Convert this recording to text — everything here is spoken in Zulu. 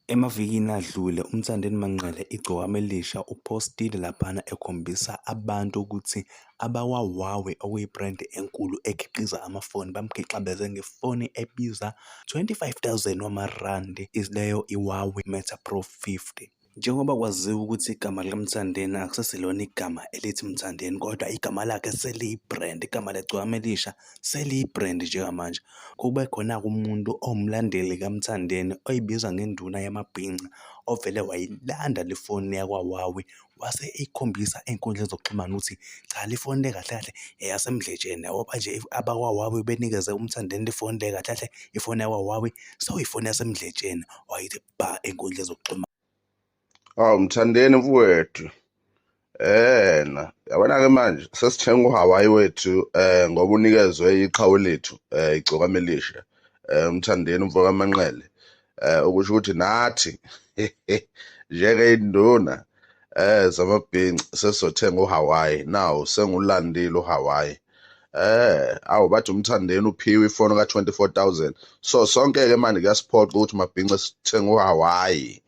Emavikini adlule uMthandeni Manqele Igcokama Elisha upostile laphana ekhombisa abantu ukuthi abakwa-Huawei okuyi-brand enkulu ekhiqiza amafoni bamkhiqabeze ngefoni ebiza 25,000 wamarandi leyo i-Huawei Mate Pro 50. Njengoba kwaziwa ukuthi igama likaMthandeni akusesilona igama elithi Mthandeni kodwa igama lakhe seliyi-brand, igama leGcokama Elisha seliyi-brand njengamanje. Kube khona-ke umuntu owumlandeli kaMthandeni oyibiza ngenduna yamabhinca ovele wayilanda le foni yakwa-Huawei wase eyikhombisa ey'nkundleni zokuxhumana ukuthi cha le foni le kahle kahle eyasemdletshe ngoba nje abakwa-Huawei benikeze uMthandeni le foni le kahle kahle ifoni yakwa-Huawei sokuyifoni yasemdletsheni wayithi ba ey'nkundleni zokuxhumana. Hawu Mthandeni mfowethu, yabona-ke manje sesithenga uHawaii wethu ngoba unikezwe iqhawe lethu Igcokama Elisha Mthandeni mfowethu kaManqele, okusho ukuthi nathi njengey'nduna zamabhinca sesizothenga uHawaii. Nawu sengulandile uHawaii. Awu bathi uMthandeni uphiwe ifoni ka-24,000. So sonke-ke manje kuyasiphoqa ukuthi mabhinca sithenge uHawaii.